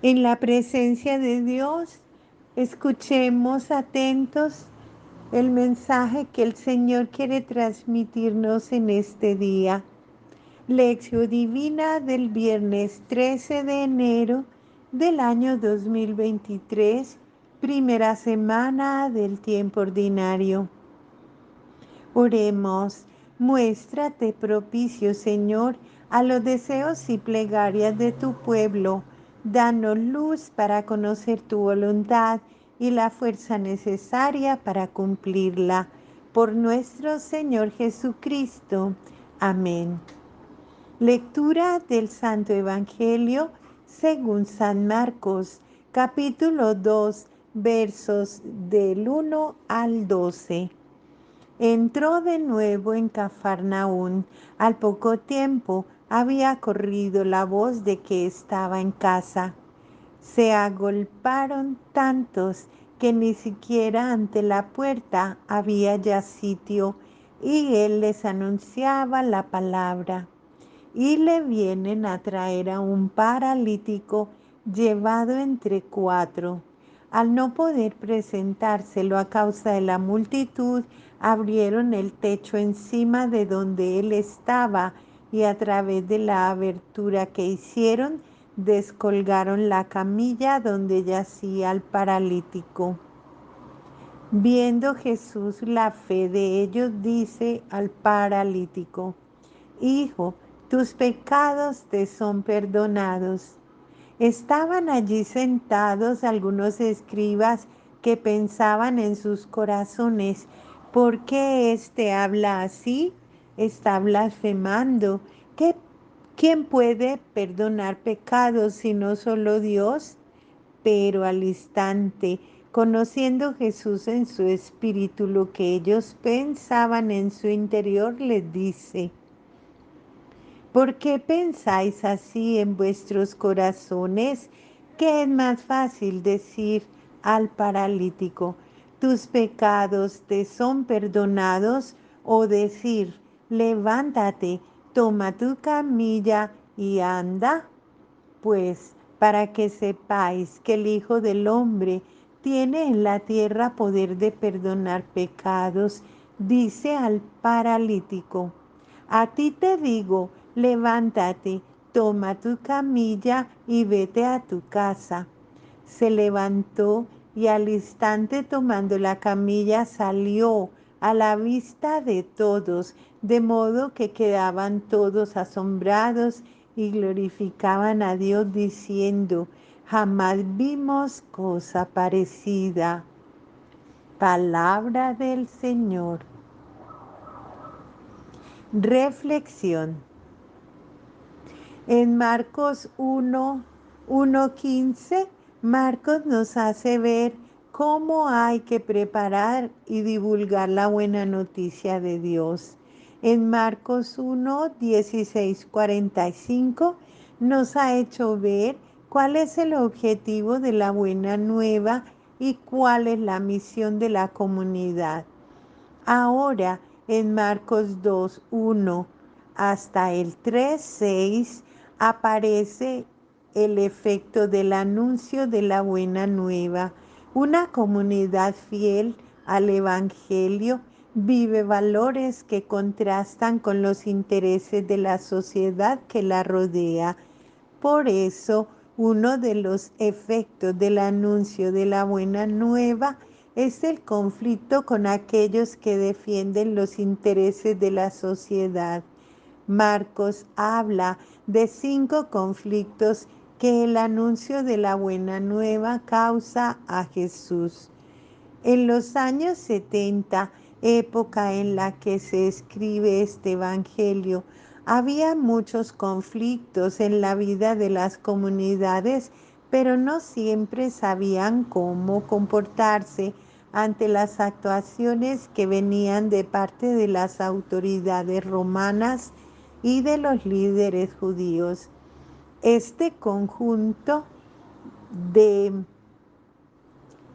En la presencia de Dios, escuchemos atentos el mensaje que el Señor quiere transmitirnos en este día. Lección Divina del viernes 13 de enero del año 2023, primera semana del tiempo ordinario. Oremos, muéstrate propicio, Señor, a los deseos y plegarias de tu pueblo. Danos luz para conocer tu voluntad y la fuerza necesaria para cumplirla. Por nuestro Señor Jesucristo. Amén. Lectura del Santo Evangelio según San Marcos, capítulo 2, versos del 1 al 12. Entró de nuevo en Cafarnaún. Al poco tiempo había corrido la voz de que estaba en casa. Se agolparon tantos que ni siquiera ante la puerta había ya sitio, y él les anunciaba la palabra. Y le vienen a traer a un paralítico llevado entre cuatro. Al no poder presentárselo a causa de la multitud, abrieron el techo encima de donde él estaba, y a través de la abertura que hicieron, descolgaron la camilla donde yacía el paralítico. Viendo Jesús la fe de ellos, dice al paralítico: Hijo, tus pecados te son perdonados. Estaban allí sentados algunos escribas que pensaban en sus corazones: ¿por qué éste habla así? Está blasfemando. ¿Quién puede perdonar pecados sino solo Dios? Pero al instante, conociendo Jesús en su espíritu lo que ellos pensaban en su interior, les dice: ¿por qué pensáis así en vuestros corazones? ¿Qué es más fácil decir al paralítico: tus pecados te son perdonados? O decir: levántate, toma tu camilla y anda. Pues para que sepáis que el Hijo del Hombre tiene en la tierra poder de perdonar pecados, dice al paralítico: a ti te digo, levántate, toma tu camilla y vete a tu casa. Se levantó y al instante, tomando la camilla, salió a la vista de todos, de modo que quedaban todos asombrados y glorificaban a Dios diciendo: jamás vimos cosa parecida. Palabra del Señor. Reflexión. En Marcos 1:15, Marcos nos hace ver cómo hay que preparar y divulgar la buena noticia de Dios. En Marcos 1:16-45 nos ha hecho ver cuál es el objetivo de la buena nueva y cuál es la misión de la comunidad. Ahora, en Marcos 2:1 hasta el 3:6, aparece el efecto del anuncio de la buena nueva. Una comunidad fiel al Evangelio vive valores que contrastan con los intereses de la sociedad que la rodea. Por eso, uno de los efectos del anuncio de la buena nueva es el conflicto con aquellos que defienden los intereses de la sociedad. Marcos habla de 5 conflictos que el anuncio de la buena nueva causa a Jesús. En los años 70, época en la que se escribe este Evangelio, había muchos conflictos en la vida de las comunidades, pero no siempre sabían cómo comportarse ante las actuaciones que venían de parte de las autoridades romanas y de los líderes judíos. Este conjunto de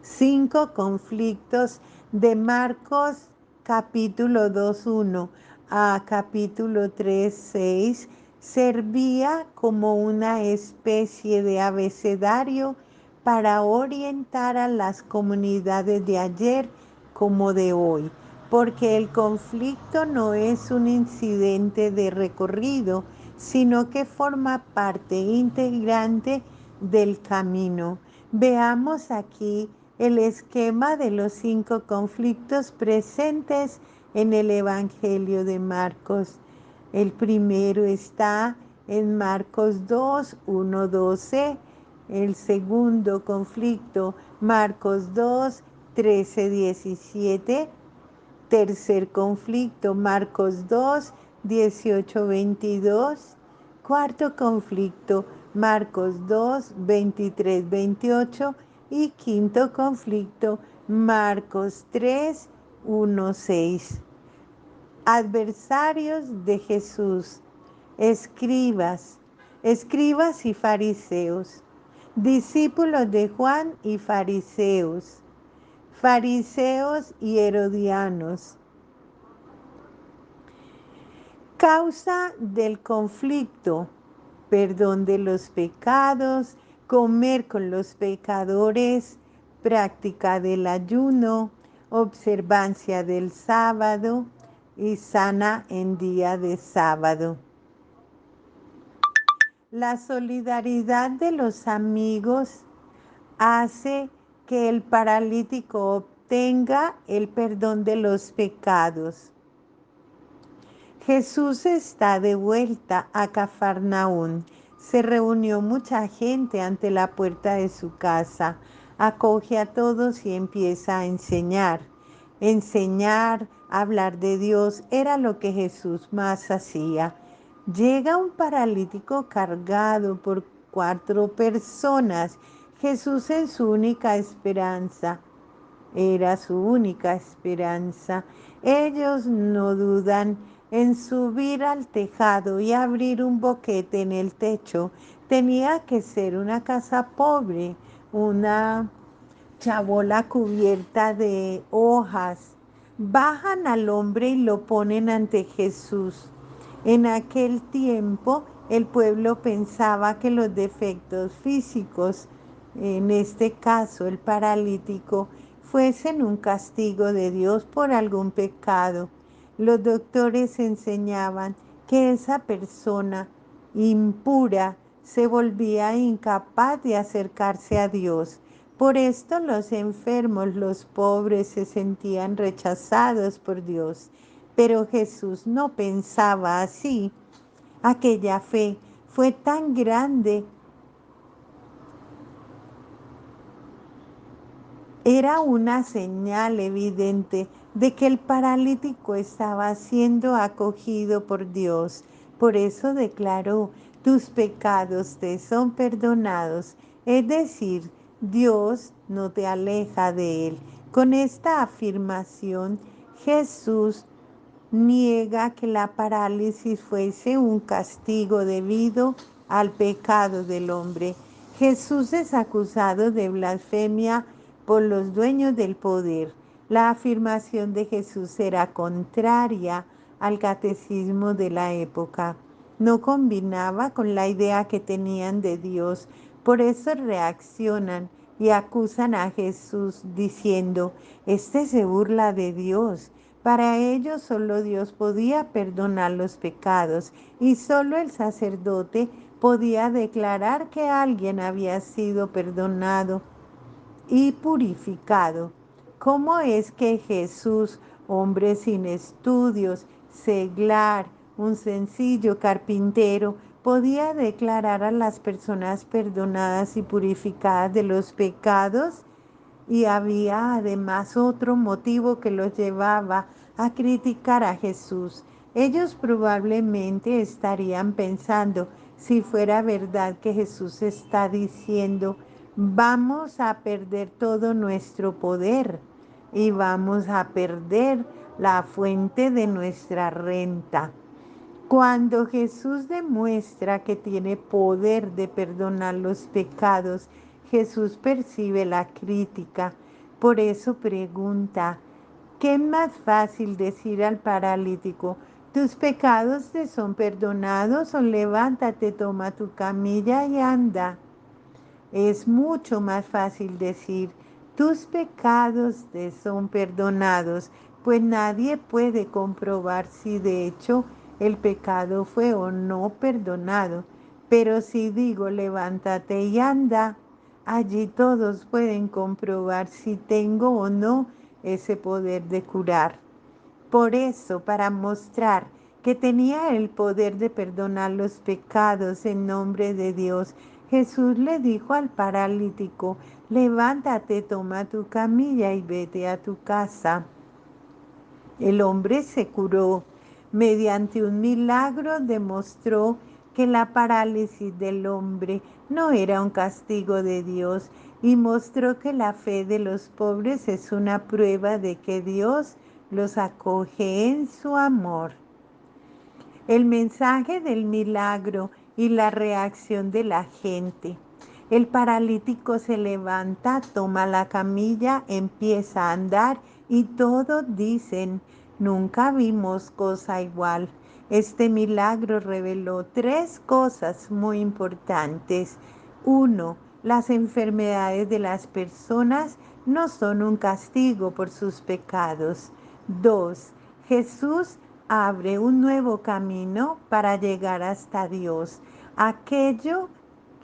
5 conflictos de Marcos capítulo 2:1 a capítulo 3:6 Servía como una especie de abecedario para orientar a las comunidades de ayer como de hoy, porque el conflicto no es un incidente de recorrido, sino que forma parte integrante del camino. Veamos aquí el esquema de los 5 conflictos presentes en el Evangelio de Marcos. El primero está en Marcos 2, 1, 12. El segundo conflicto, Marcos 2, 13, 17. Tercer conflicto, Marcos 2, 18, 22. Cuarto conflicto, Marcos 2, 23, 28. Y quinto conflicto, Marcos 3, 1, 6. Adversarios de Jesús, escribas y fariseos, discípulos de Juan y fariseos, fariseos y herodianos. Causa del conflicto: perdón de los pecados, comer con los pecadores, práctica del ayuno, observancia del sábado y sana en día de sábado. La solidaridad de los amigos hace que el paralítico obtenga el perdón de los pecados. Jesús está de vuelta a Cafarnaún. Se reunió mucha gente ante la puerta de su casa. Acoge a todos y empieza a enseñar. Enseñar, hablar de Dios, era lo que Jesús más hacía. Llega un paralítico cargado por 4 personas. Jesús es su única esperanza. Era su única esperanza. Ellos no dudan en subir al tejado y abrir un boquete en el techo. Tenía que ser una casa pobre, una chabola cubierta de hojas. Bajan al hombre y lo ponen ante Jesús. En aquel tiempo el pueblo pensaba que los defectos físicos, en este caso el paralítico, fuesen un castigo de Dios por algún pecado. Los doctores enseñaban que esa persona impura se volvía incapaz de acercarse a Dios. Por esto los enfermos, los pobres, se sentían rechazados por Dios. Pero Jesús no pensaba así. Aquella fe fue tan grande. Era una señal evidente de que el paralítico estaba siendo acogido por Dios. Por eso declaró: tus pecados te son perdonados. Es decir, Dios no te aleja de él. Con esta afirmación, Jesús niega que la parálisis fuese un castigo debido al pecado del hombre. Jesús es acusado de blasfemia por los dueños del poder. La afirmación de Jesús era contraria al catecismo de la época. No combinaba con la idea que tenían de Dios. Por eso reaccionan y acusan a Jesús diciendo: este se burla de Dios. Para ellos solo Dios podía perdonar los pecados y solo el sacerdote podía declarar que alguien había sido perdonado y purificado. ¿Cómo es que Jesús, hombre sin estudios, seglar, un sencillo carpintero, podía declarar a las personas perdonadas y purificadas de los pecados? Y había además otro motivo que los llevaba a criticar a Jesús. Ellos probablemente estarían pensando: si fuera verdad que Jesús está diciendo, vamos a perder todo nuestro poder y vamos a perder la fuente de nuestra renta. Cuando Jesús demuestra que tiene poder de perdonar los pecados, Jesús percibe la crítica. Por eso pregunta: ¿qué es más fácil decir al paralítico, tus pecados te son perdonados, o levántate, toma tu camilla y anda. Es mucho más fácil decir, tus pecados te son perdonados, pues nadie puede comprobar si de hecho el pecado fue o no perdonado. Pero si digo, levántate y anda, allí todos pueden comprobar si tengo o no ese poder de curar. Por eso, para mostrar que tenía el poder de perdonar los pecados en nombre de Dios, Jesús le dijo al paralítico, levántate, toma tu camilla y vete a tu casa. El hombre se curó. Mediante un milagro demostró que la parálisis del hombre no era un castigo de Dios y mostró que la fe de los pobres es una prueba de que Dios los acoge en su amor. El mensaje del milagro y la reacción de la gente. El paralítico se levanta, toma la camilla, empieza a andar y todos dicen, nunca vimos cosa igual. Este milagro reveló tres cosas muy importantes. Uno, las enfermedades de las personas no son un castigo por sus pecados. Dos, Jesús abre un nuevo camino para llegar hasta Dios. Aquello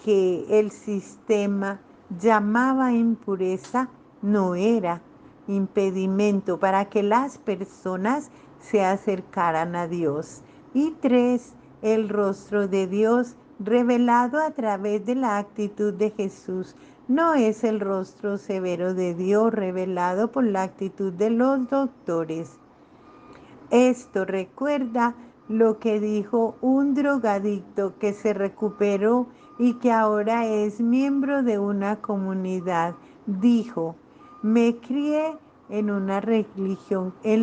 que el sistema llamaba impureza no era impedimento para que las personas se acercaran a Dios. Y tres, el rostro de Dios revelado a través de la actitud de Jesús. No es el rostro severo de Dios revelado por la actitud de los doctores. Esto recuerda lo que dijo un drogadicto que se recuperó y que ahora es miembro de una comunidad. Dijo, me crié en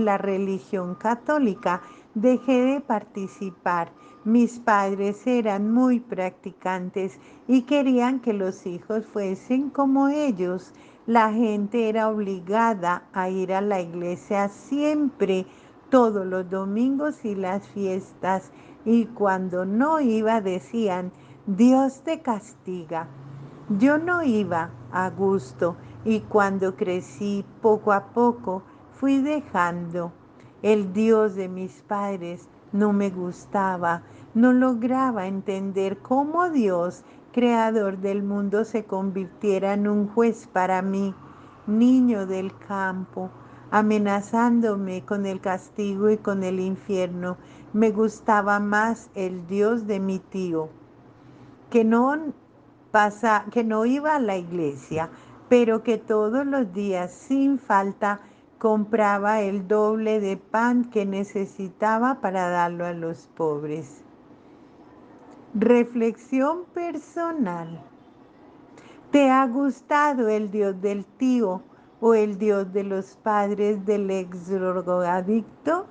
la religión católica, dejé de participar. Mis padres eran muy practicantes y querían que los hijos fuesen como ellos. La gente era obligada a ir a la iglesia siempre, todos los domingos y las fiestas, y cuando no iba decían, Dios te castiga. Yo no iba a gusto y cuando crecí poco a poco fui dejando. El Dios de mis padres no me gustaba, no lograba entender cómo Dios, creador del mundo, se convirtiera en un juez para mí, niño del campo, amenazándome con el castigo y con el infierno. Me gustaba más el Dios de mi tío, que que no iba a la iglesia, pero que todos los días sin falta compraba el doble de pan que necesitaba para darlo a los pobres. Reflexión personal. ¿Te ha gustado el Dios del tío o el Dios de los padres del ex drogadicto?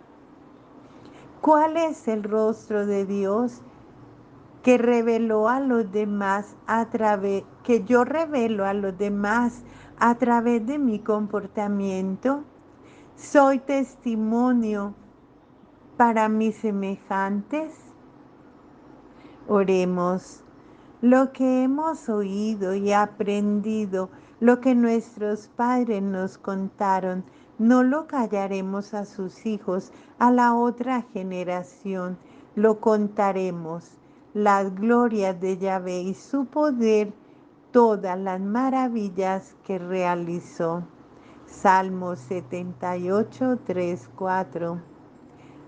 ¿Cuál es el rostro de Dios que reveló a los demás que yo revelo a los demás a través de mi comportamiento? ¿Soy testimonio para mis semejantes? Oremos. Lo que hemos oído y aprendido, lo que nuestros padres nos contaron, no lo callaremos a sus hijos, a la otra generación, lo contaremos. Las glorias de Yahvé y su poder, todas las maravillas que realizó. Salmo 78, 3, 4.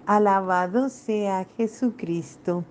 Alabado sea Jesucristo.